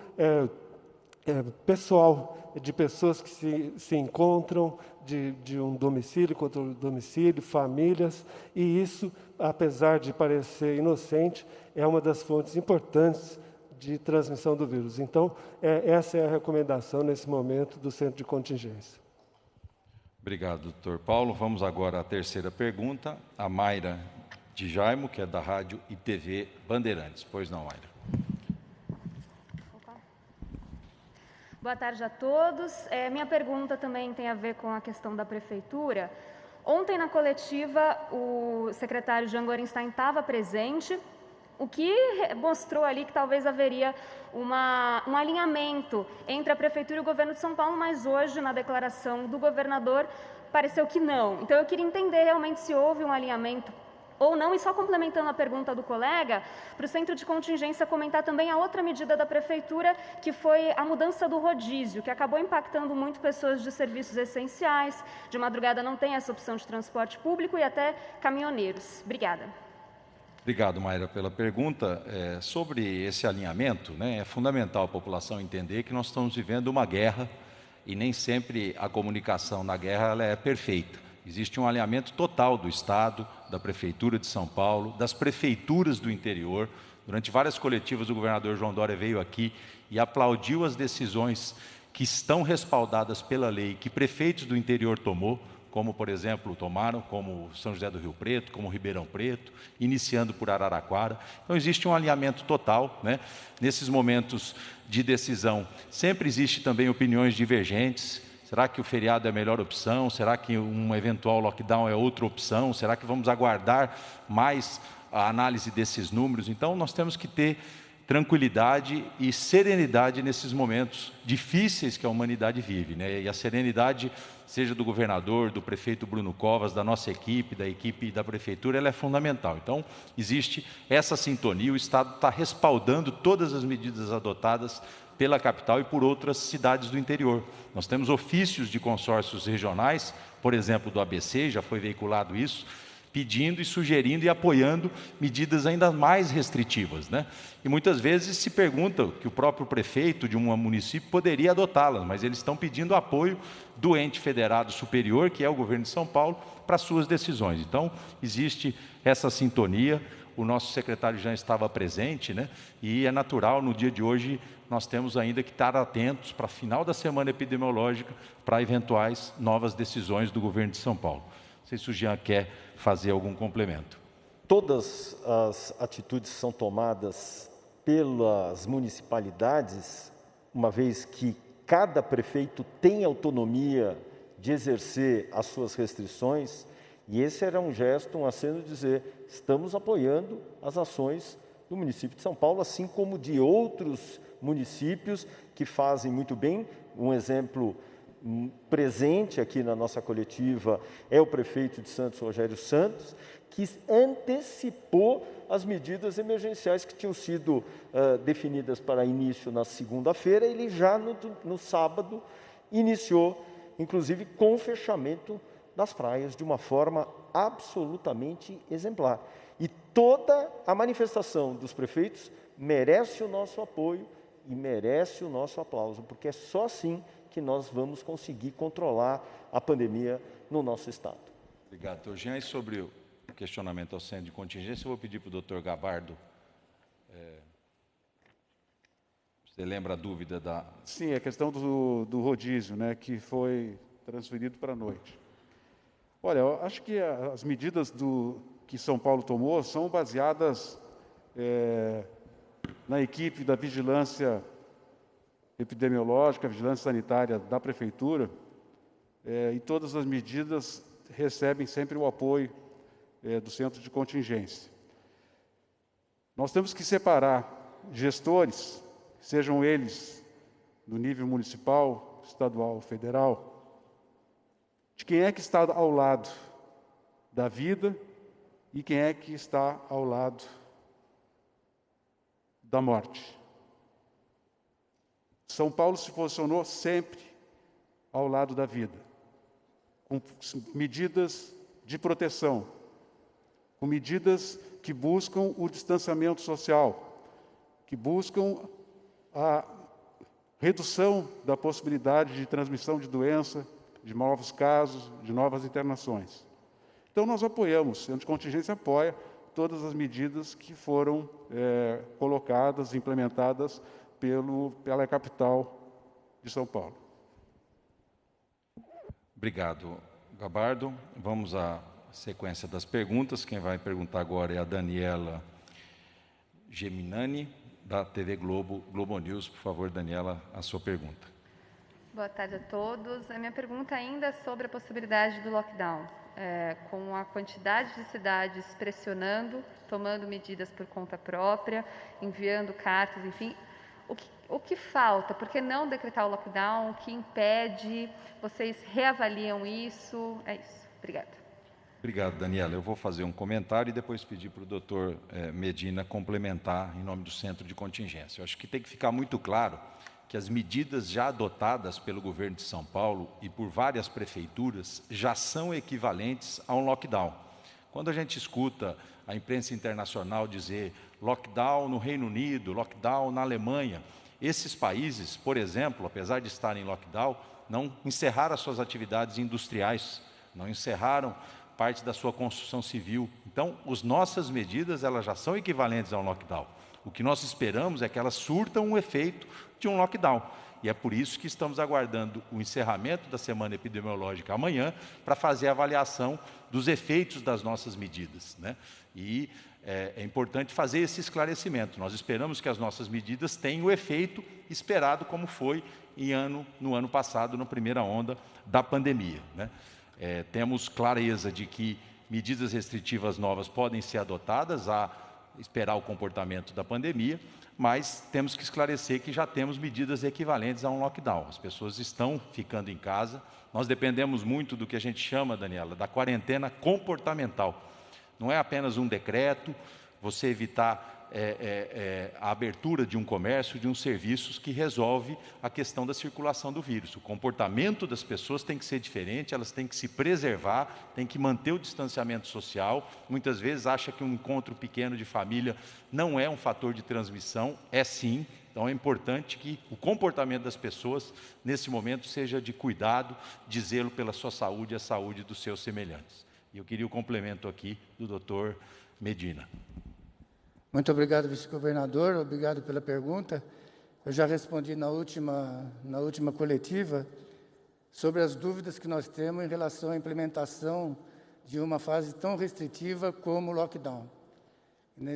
pessoal, de pessoas que se encontram de um domicílio contra outro domicílio, famílias, e isso, apesar de parecer inocente, é uma das fontes importantes de transmissão do vírus. Então, essa é a recomendação nesse momento do Centro de Contingência. Obrigado, doutor Paulo. Vamos agora à terceira pergunta, a Mayra de Jaimo, que é da Rádio e TV Bandeirantes. Pois não, Mayra. Boa tarde a todos. Minha pergunta também tem a ver com a questão da Prefeitura. Ontem, na coletiva, o secretário Jean Gorenstein estava presente, o que mostrou ali que talvez haveria um alinhamento entre a Prefeitura e o Governo de São Paulo, mas hoje, na declaração do governador, pareceu que não. Então, eu queria entender realmente se houve um alinhamento ou não, e só complementando a pergunta do colega, para o Centro de Contingência comentar também a outra medida da Prefeitura, que foi a mudança do rodízio, que acabou impactando muito pessoas de serviços essenciais, de madrugada não tem essa opção de transporte público e até caminhoneiros. Obrigada. Obrigado, Mayra, pela pergunta. Sobre esse alinhamento, é fundamental a população entender que nós estamos vivendo uma guerra e nem sempre a comunicação na guerra ela é perfeita. Existe um alinhamento total do Estado, da Prefeitura de São Paulo, das prefeituras do interior. Durante várias coletivas, o governador João Dória veio aqui e aplaudiu as decisões que estão respaldadas pela lei, que prefeitos do interior tomou, como, por exemplo, tomaram, como São José do Rio Preto, como Ribeirão Preto, iniciando por Araraquara. Então, existe um alinhamento total, Nesses momentos de decisão, sempre existe também opiniões divergentes. Será que o feriado é a melhor opção? Será que um eventual lockdown é outra opção? Será que vamos aguardar mais a análise desses números? Então, nós temos que ter tranquilidade e serenidade nesses momentos difíceis que a humanidade vive, E a serenidade, seja do governador, do prefeito Bruno Covas, da nossa equipe, da equipe da Prefeitura, ela é fundamental. Então, existe essa sintonia, o Estado está respaldando todas as medidas adotadas pela capital e por outras cidades do interior. Nós temos ofícios de consórcios regionais, por exemplo, do ABC, já foi veiculado isso, pedindo e sugerindo e apoiando medidas ainda mais restritivas, E muitas vezes se pergunta que o próprio prefeito de um município poderia adotá-las, mas eles estão pedindo apoio do ente federado superior, que é o governo de São Paulo, para suas decisões. Então, existe essa sintonia. o nosso secretário já estava presente, né? E é natural, no dia de hoje, nós temos ainda que estar atentos para o final da semana epidemiológica, para eventuais novas decisões do governo de São Paulo. Não sei se o Jean quer fazer algum complemento. Todas as atitudes são tomadas pelas municipalidades, uma vez que cada prefeito tem autonomia de exercer as suas restrições, e esse era um gesto, um aceno de dizer, estamos apoiando as ações do município de São Paulo, assim como de outros municípios que fazem muito bem. Um exemplo presente aqui na nossa coletiva é o prefeito de Santos, Rogério Santos, que antecipou as medidas emergenciais que tinham sido definidas para início na segunda-feira. Ele já no sábado iniciou, inclusive, com o fechamento das praias de uma forma absolutamente exemplar. E toda a manifestação dos prefeitos merece o nosso apoio e merece o nosso aplauso, porque é só assim que nós vamos conseguir controlar a pandemia no nosso estado. Obrigado, doutor Jean. E sobre o questionamento ao centro de contingência, eu vou pedir para o doutor Gabardo. Você lembra a dúvida da... Sim, a questão do rodízio, né, que foi transferido para a noite. Olha, eu acho que as medidas que São Paulo tomou são baseadas na equipe da vigilância epidemiológica, vigilância sanitária da Prefeitura, e todas as medidas recebem sempre o apoio do centro de contingência. Nós temos que separar gestores, sejam eles do nível municipal, estadual, federal, de quem é que está ao lado da vida e quem é que está ao lado da morte. São Paulo se posicionou sempre ao lado da vida, com medidas de proteção, com medidas que buscam o distanciamento social, que buscam a redução da possibilidade de transmissão de doença, de novos casos, de novas internações. Então, nós apoiamos, o Centro de Contingência apoia todas as medidas que foram colocadas, implementadas pela capital de São Paulo. Obrigado, Gabardo. Vamos à sequência das perguntas. Quem vai perguntar agora é a Daniela Geminani, da TV Globo News. Por favor, Daniela, a sua pergunta. Boa tarde a todos. A minha pergunta ainda é sobre a possibilidade do lockdown. Com a quantidade de cidades pressionando, tomando medidas por conta própria, enviando cartas, enfim, o que falta? Por que não decretar o lockdown? O que impede? Vocês reavaliam isso? É isso. Obrigada. Obrigado, Daniela. Eu vou fazer um comentário e depois pedir para o doutor Medina complementar em nome do Centro de Contingência. Eu acho que tem que ficar muito claro que as medidas já adotadas pelo governo de São Paulo e por várias prefeituras já são equivalentes a um lockdown. Quando a gente escuta a imprensa internacional dizer lockdown no Reino Unido, lockdown na Alemanha, esses países, por exemplo, apesar de estarem em lockdown, não encerraram as suas atividades industriais, não encerraram parte da sua construção civil. Então, as nossas medidas elas já são equivalentes a um lockdown. O que nós esperamos é que elas surtam o efeito de um lockdown. E é por isso que estamos aguardando o encerramento da semana epidemiológica amanhã para fazer a avaliação dos efeitos das nossas medidas, né? E é importante fazer esse esclarecimento. Nós esperamos que as nossas medidas tenham o efeito esperado, como foi no ano passado, na primeira onda da pandemia, né? Temos clareza de que medidas restritivas novas podem ser adotadas a esperar o comportamento da pandemia, mas temos que esclarecer que já temos medidas equivalentes a um lockdown. As pessoas estão ficando em casa. Nós dependemos muito do que a gente chama, Daniela, da quarentena comportamental. Não é apenas um decreto, você evitar a abertura de um comércio, de um serviço que resolve a questão da circulação do vírus. O comportamento das pessoas tem que ser diferente, elas têm que se preservar, têm que manter o distanciamento social. Muitas vezes acha que um encontro pequeno de família não é um fator de transmissão, é sim. Então é importante que o comportamento das pessoas, nesse momento, seja de cuidado, de zelo pela sua saúde e a saúde dos seus semelhantes. E eu queria o complemento aqui do doutor Medina. Muito obrigado, vice-governador. Obrigado pela pergunta. Eu já respondi na última coletiva sobre as dúvidas que nós temos em relação à implementação de uma fase tão restritiva como o lockdown.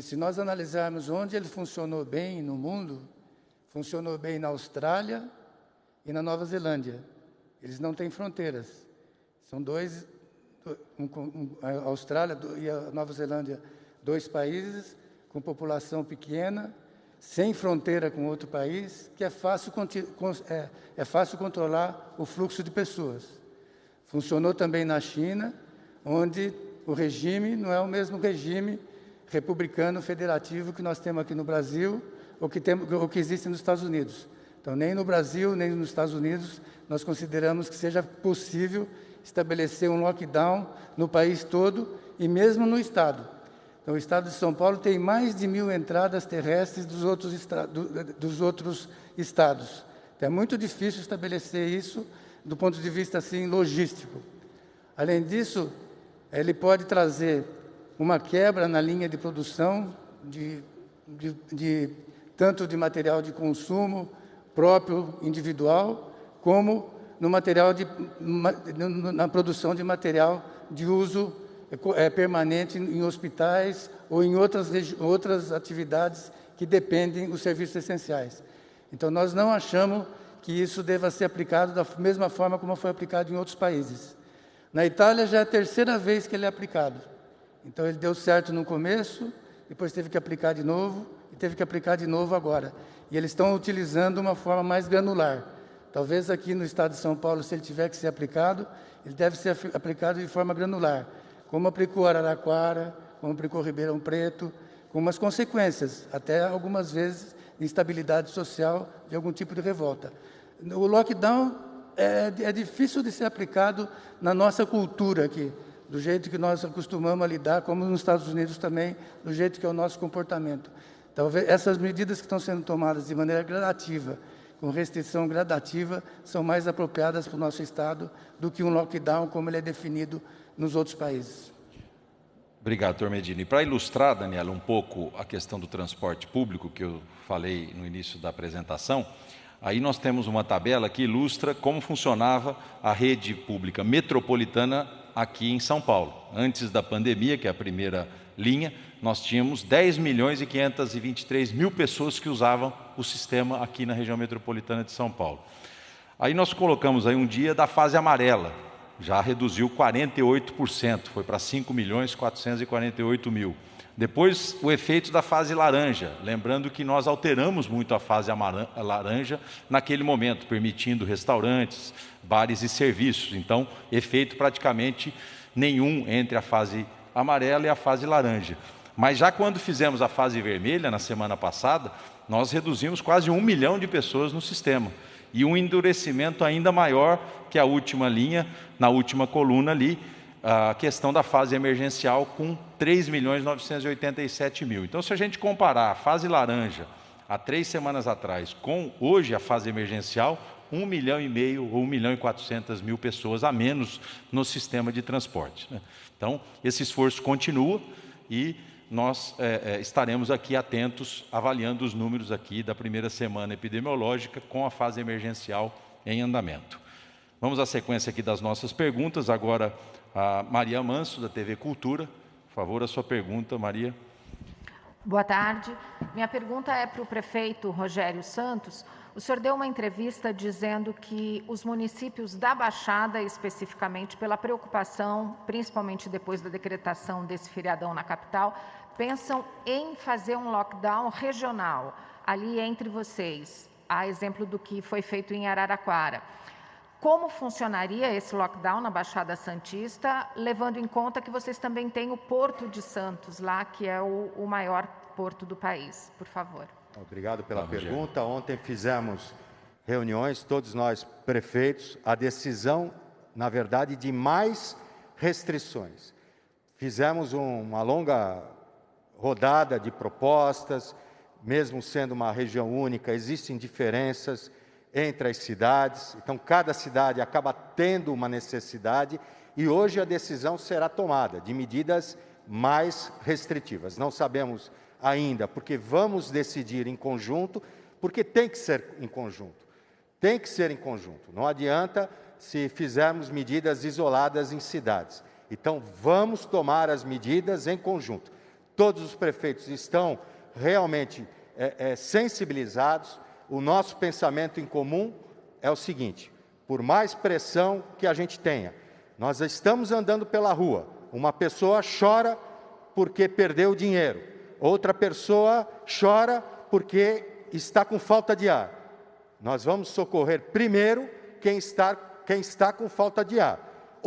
Se nós analisarmos onde ele funcionou bem no mundo, funcionou bem na Austrália e na Nova Zelândia. Eles não têm fronteiras. São a Austrália e a Nova Zelândia, 2 países com população pequena, sem fronteira com outro país, que é fácil controlar o fluxo de pessoas. Funcionou também na China, onde o regime não é o mesmo regime republicano federativo que nós temos aqui no Brasil ou que existe nos Estados Unidos. Então, nem no Brasil, nem nos Estados Unidos, nós consideramos que seja possível estabelecer um lockdown no país todo e mesmo no Estado. Então, o Estado de São Paulo tem mais de 1.000 entradas terrestres dos outros estados. Então, é muito difícil estabelecer isso do ponto de vista assim, logístico. Além disso, ele pode trazer uma quebra na linha de produção, tanto de material de consumo próprio, individual, como na produção de material de uso permanente em hospitais ou em outras atividades que dependem dos serviços essenciais. Então, nós não achamos que isso deva ser aplicado da mesma forma como foi aplicado em outros países. Na Itália, já é a 3ª vez que ele é aplicado. Então, ele deu certo no começo, depois teve que aplicar de novo, e teve que aplicar de novo agora. E eles estão utilizando uma forma mais granular. Talvez aqui no estado de São Paulo, se ele tiver que ser aplicado, ele deve ser aplicado de forma granular, como aplicou Araraquara, como aplicou Ribeirão Preto, com umas consequências, até algumas vezes instabilidade social de algum tipo de revolta. O lockdown é difícil de ser aplicado na nossa cultura aqui, do jeito que nós acostumamos a lidar, como nos Estados Unidos também, do jeito que é o nosso comportamento. Talvez essas medidas que estão sendo tomadas de maneira gradativa, com restrição gradativa, são mais apropriadas para o nosso Estado do que um lockdown como ele é definido nos outros países. Obrigado, doutor Medina. E para ilustrar, Daniela, um pouco a questão do transporte público, que eu falei no início da apresentação, aí nós temos uma tabela que ilustra como funcionava a rede pública metropolitana aqui em São Paulo. Antes da pandemia, que é a primeira linha, nós tínhamos 10.523.000 pessoas que usavam o sistema aqui na região metropolitana de São Paulo. Aí nós colocamos aí um dia da fase amarela, já reduziu 48%, foi para 5.448.000. Depois, o efeito da fase laranja, lembrando que nós alteramos muito a fase laranja naquele momento, permitindo restaurantes, bares e serviços. Então, efeito praticamente nenhum entre a fase amarela e a fase laranja. Mas já quando fizemos a fase vermelha, na semana passada, nós reduzimos quase 1 milhão de pessoas no sistema. E um endurecimento ainda maior que a última linha, na última coluna ali, a questão da fase emergencial com 3.987.000. Então, se a gente comparar a fase laranja há 3 semanas atrás com hoje a fase emergencial, 1,5 milhão ou 1.400.000 pessoas a menos no sistema de transporte. Então, esse esforço continua e nós estaremos aqui atentos, avaliando os números aqui da primeira semana epidemiológica com a fase emergencial em andamento. Vamos à sequência aqui das nossas perguntas. Agora, a Maria Manso, da TV Cultura. Por favor, a sua pergunta, Maria. Boa tarde. Minha pergunta é para o prefeito Rogério Santos. O senhor deu uma entrevista dizendo que os municípios da Baixada, especificamente pela preocupação, principalmente depois da decretação desse feriadão na capital, pensam em fazer um lockdown regional, ali entre vocês, a exemplo do que foi feito em Araraquara. Como funcionaria esse lockdown na Baixada Santista, levando em conta que vocês também têm o Porto de Santos lá, que é o maior porto do país? Por favor. Obrigado pela pergunta. Ontem fizemos reuniões, todos nós prefeitos, a decisão, na verdade, de mais restrições. Fizemos uma longa rodada de propostas, mesmo sendo uma região única, existem diferenças entre as cidades, então cada cidade acaba tendo uma necessidade e hoje a decisão será tomada de medidas mais restritivas. Não sabemos ainda, porque vamos decidir em conjunto, porque tem que ser em conjunto. Tem que ser em conjunto. Não adianta se fizermos medidas isoladas em cidades. Então, vamos tomar as medidas em conjunto. Todos os prefeitos estão realmente sensibilizados. O nosso pensamento em comum é o seguinte: por mais pressão que a gente tenha, nós estamos andando pela rua, uma pessoa chora porque perdeu dinheiro, outra pessoa chora porque está com falta de ar. Nós vamos socorrer primeiro quem está com falta de ar,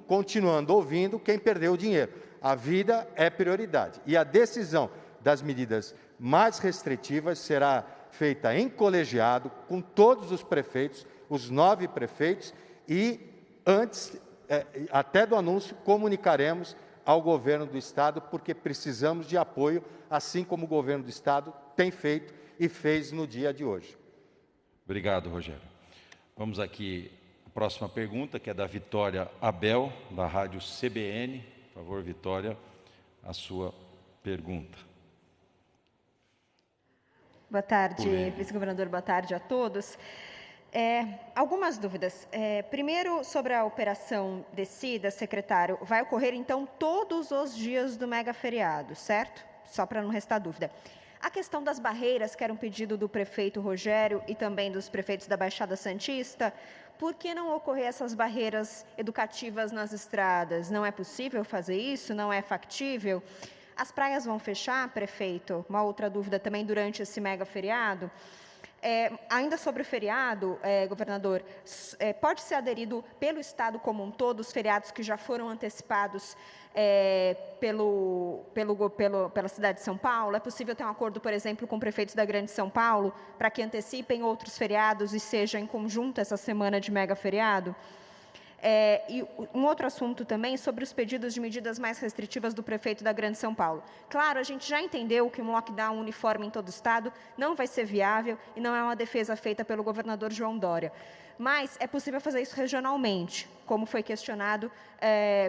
continuando ouvindo quem perdeu o dinheiro. A vida é prioridade. E a decisão das medidas mais restritivas será feita em colegiado com todos os prefeitos, os 9 prefeitos, e antes, até do anúncio, comunicaremos ao governo do Estado, porque precisamos de apoio, assim como o governo do Estado tem feito e fez no dia de hoje. Obrigado, Rogério. Vamos aqui à próxima pergunta, que é da Vitória Abel, da Rádio CBN. Por favor, Vitória, a sua pergunta. Boa tarde, vice-governador, boa tarde a todos. Algumas dúvidas. Primeiro, sobre a operação Decida, secretário, vai ocorrer, então, todos os dias do mega feriado, certo? Só para não restar dúvida. A questão das barreiras, que era um pedido do prefeito Rogério e também dos prefeitos da Baixada Santista, por que não ocorrer essas barreiras educativas nas estradas? Não é possível fazer isso? Não é factível? As praias vão fechar, prefeito? Uma outra dúvida também durante esse mega feriado. Ainda sobre o feriado, governador, pode ser aderido pelo Estado como um todo, os feriados que já foram antecipados pela cidade de São Paulo? É possível ter um acordo, por exemplo, com prefeitos da Grande São Paulo, para que antecipem outros feriados e seja em conjunto essa semana de mega feriado? E um outro assunto também sobre os pedidos de medidas mais restritivas do prefeito da Grande São Paulo. Claro, a gente já entendeu que um lockdown uniforme em todo o Estado não vai ser viável e não é uma defesa feita pelo governador João Dória. Mas é possível fazer isso regionalmente, como foi questionado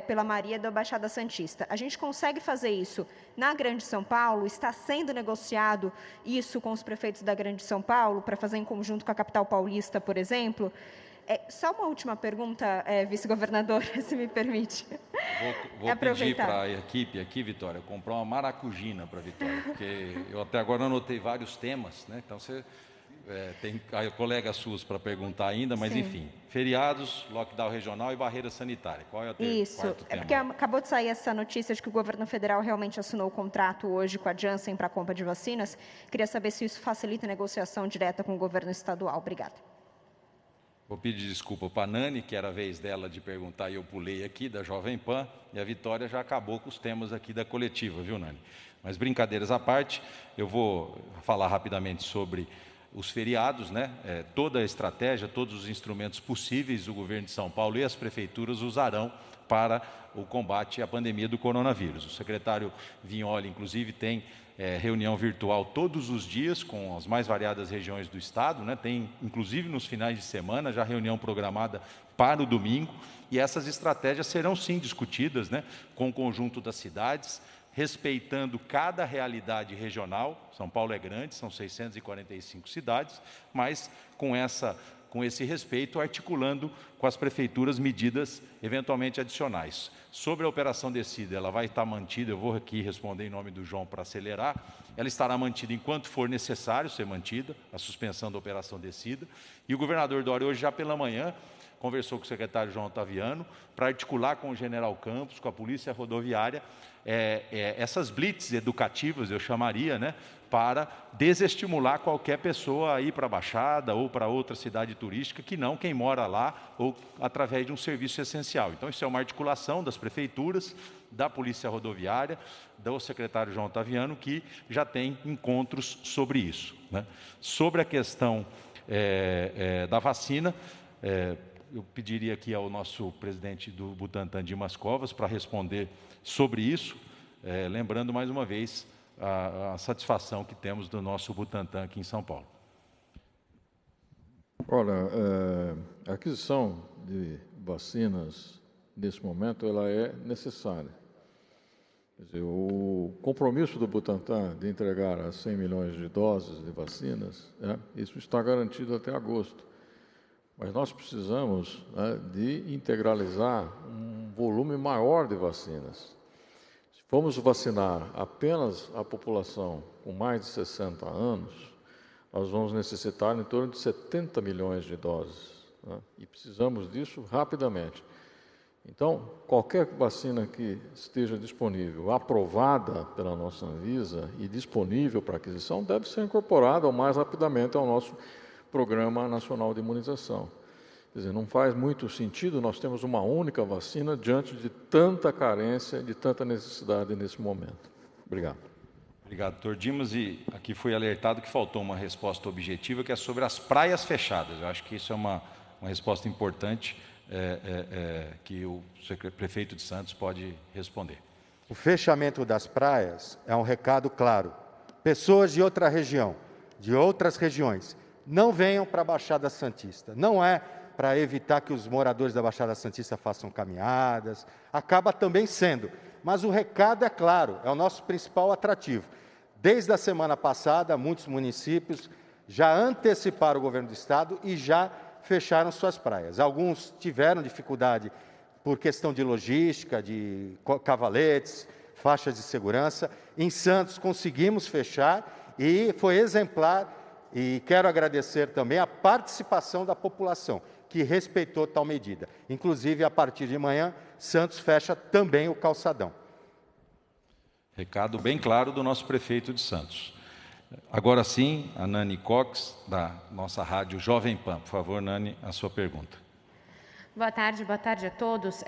pela Maria da Baixada Santista. A gente consegue fazer isso na Grande São Paulo? Está sendo negociado isso com os prefeitos da Grande São Paulo, para fazer em conjunto com a capital paulista, por exemplo? Só uma última pergunta, vice-governador, se me permite. Vou pedir para a equipe aqui, Vitória, comprar uma maracujina para a Vitória, porque eu até agora anotei vários temas, né? Então você tem colegas suas para perguntar ainda, mas sim, enfim, feriados, lockdown regional e barreira sanitária. Qual é o quarto tema? Porque acabou de sair essa notícia de que o governo federal realmente assinou o contrato hoje com a Janssen para a compra de vacinas. Queria saber se isso facilita a negociação direta com o governo estadual. Obrigada. Vou pedir desculpa para a Nani, que era a vez dela de perguntar e eu pulei aqui, da Jovem Pan, e a Vitória já acabou com os temas aqui da coletiva, viu, Nani? Mas brincadeiras à parte, eu vou falar rapidamente sobre os feriados, né? Toda a estratégia, todos os instrumentos possíveis o governo de São Paulo e as prefeituras usarão para o combate à pandemia do coronavírus. O secretário Vignoli, inclusive, tem reunião virtual todos os dias com as mais variadas regiões do Estado, né? Tem, inclusive, nos finais de semana, já reunião programada para o domingo, e essas estratégias serão, sim, discutidas, né? Com o conjunto das cidades, respeitando cada realidade regional. São Paulo é grande, são 645 cidades, mas com esse respeito, articulando com as prefeituras medidas eventualmente adicionais. Sobre a Operação Decida, ela vai estar mantida, eu vou aqui responder em nome do João para acelerar, ela estará mantida enquanto for necessário ser mantida, a suspensão da Operação Decida, e o governador Dória, hoje já pela manhã, conversou com o secretário João Otaviano para articular com o General Campos, com a Polícia Rodoviária, essas blitz educativas, eu chamaria, né, para desestimular qualquer pessoa a ir para a Baixada ou para outra cidade turística, que não quem mora lá ou através de um serviço essencial. Então, isso é uma articulação das prefeituras, da Polícia Rodoviária, do secretário João Otaviano, que já tem encontros sobre isso, né? Sobre a questão da vacina, eu pediria aqui ao nosso presidente do Butantan, Dimas Covas, para responder sobre isso, lembrando mais uma vez a satisfação que temos do nosso Butantan aqui em São Paulo. Olha, a aquisição de vacinas, nesse momento, ela é necessária. Quer dizer, o compromisso do Butantan de entregar as 100 milhões de doses de vacinas, isso está garantido até agosto. Mas nós precisamos de integralizar um volume maior de vacinas. Se formos vacinar apenas a população com mais de 60 anos, nós vamos necessitar em torno de 70 milhões de doses. E precisamos disso rapidamente. Então, qualquer vacina que esteja disponível, aprovada pela nossa Anvisa e disponível para aquisição, deve ser incorporada o mais rapidamente ao nosso Programa Nacional de Imunização. Quer dizer, não faz muito sentido nós temos uma única vacina diante de tanta carência, de tanta necessidade nesse momento. Obrigado. Obrigado, doutor Dimas. E aqui foi alertado que faltou uma resposta objetiva, que é sobre as praias fechadas. Eu acho que isso é uma resposta importante que o prefeito de Santos pode responder. O fechamento das praias é um recado claro. Pessoas de outra região, de outras regiões, não venham para a Baixada Santista. Não é para evitar que os moradores da Baixada Santista façam caminhadas, acaba também sendo. Mas o recado é claro, é o nosso principal atrativo. Desde a semana passada, muitos municípios já anteciparam o governo do estado e já fecharam suas praias. Alguns tiveram dificuldade por questão de logística, de cavaletes, faixas de segurança. Em Santos conseguimos fechar e foi exemplar, e quero agradecer também a participação da população, que respeitou tal medida. Inclusive, a partir de manhã, Santos fecha também o calçadão. Recado bem claro do nosso prefeito de Santos. Agora sim, a Nani Cox, da nossa rádio Jovem Pan. Por favor, Nani, a sua pergunta. Boa tarde a todos.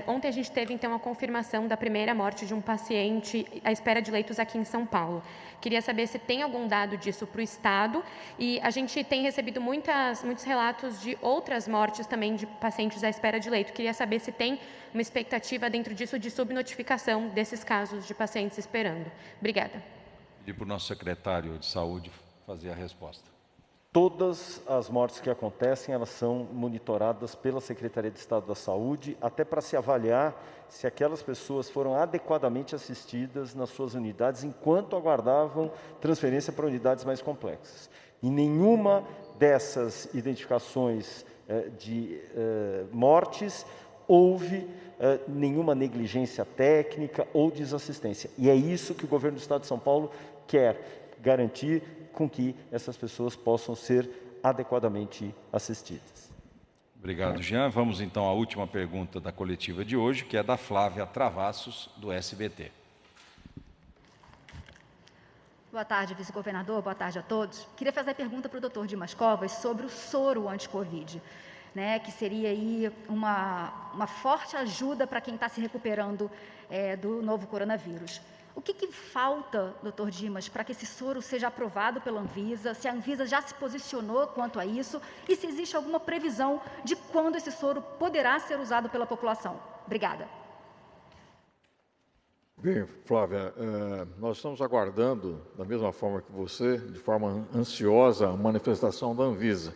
Ontem a gente teve, então, a confirmação da primeira morte de um paciente à espera de leitos aqui em São Paulo. Queria saber se tem algum dado disso para o Estado. E a gente tem recebido muitos relatos de outras mortes também de pacientes à espera de leito. Queria saber se tem uma expectativa dentro disso de subnotificação desses casos de pacientes esperando. Obrigada. Pedir para o nosso secretário de Saúde fazer a resposta. Todas as mortes que acontecem, elas são monitoradas pela Secretaria de Estado da Saúde, até para se avaliar se aquelas pessoas foram adequadamente assistidas nas suas unidades, enquanto aguardavam transferência para unidades mais complexas. Em nenhuma dessas identificações de mortes houve nenhuma negligência técnica ou desassistência. E é isso que o governo do Estado de São Paulo quer garantir, com que essas pessoas possam ser adequadamente assistidas. Obrigado, Jean. Vamos então à última pergunta da coletiva de hoje, que é da Flávia Travassos, do SBT. Boa tarde, vice-governador. Boa tarde a todos. Queria fazer a pergunta para o doutor Dimas Covas sobre o soro anti-Covid, né, que seria aí uma forte ajuda para quem está se recuperando do novo coronavírus. O que falta, doutor Dimas, para que esse soro seja aprovado pela Anvisa? Se a Anvisa já se posicionou quanto a isso e se existe alguma previsão de quando esse soro poderá ser usado pela população? Obrigada. Bem, Flávia, nós estamos aguardando, da mesma forma que você, de forma ansiosa, a manifestação da Anvisa.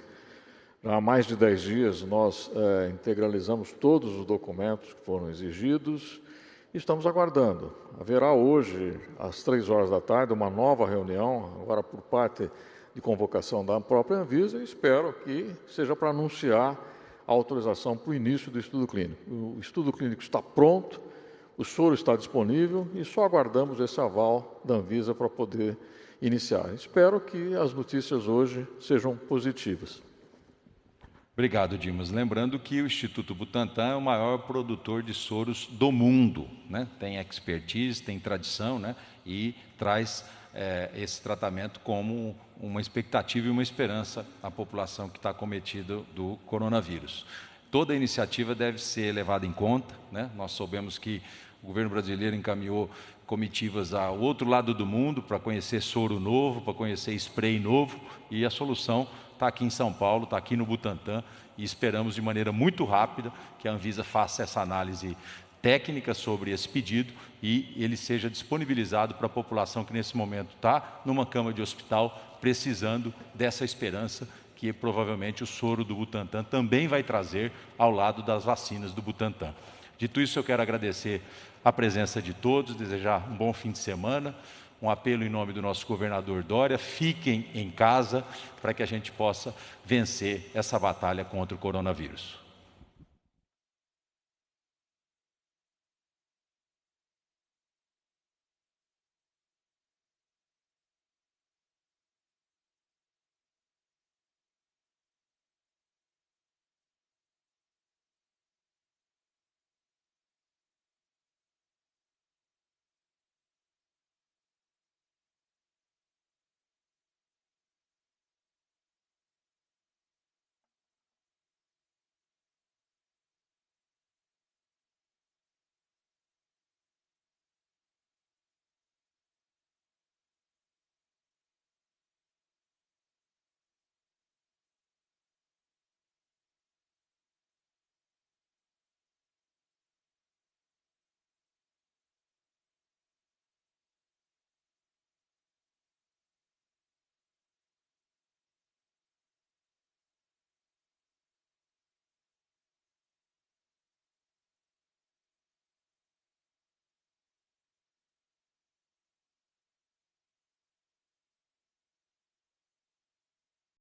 Já há mais de 10 dias nós integralizamos todos os documentos que foram exigidos. Estamos aguardando. Haverá hoje, às 3 horas da tarde, uma nova reunião, agora por parte de convocação da própria Anvisa, e espero que seja para anunciar a autorização para o início do estudo clínico. O estudo clínico está pronto, o soro está disponível e só aguardamos esse aval da Anvisa para poder iniciar. Espero que as notícias hoje sejam positivas. Obrigado, Dimas. Lembrando que o Instituto Butantan é o maior produtor de soros do mundo, né? Tem expertise, tem tradição, né? E traz esse tratamento como uma expectativa e uma esperança à população que está acometida do coronavírus. Toda iniciativa deve ser levada em conta, né? Nós soubemos que o governo brasileiro encaminhou comitivas ao outro lado do mundo para conhecer soro novo, para conhecer spray novo, e a solução está aqui em São Paulo, está aqui no Butantan, e esperamos de maneira muito rápida que a Anvisa faça essa análise técnica sobre esse pedido e ele seja disponibilizado para a população que nesse momento está numa cama de hospital precisando dessa esperança que provavelmente o soro do Butantan também vai trazer ao lado das vacinas do Butantan. Dito isso, eu quero agradecer a presença de todos, desejar um bom fim de semana, um apelo em nome do nosso governador Dória: fiquem em casa para que a gente possa vencer essa batalha contra o coronavírus.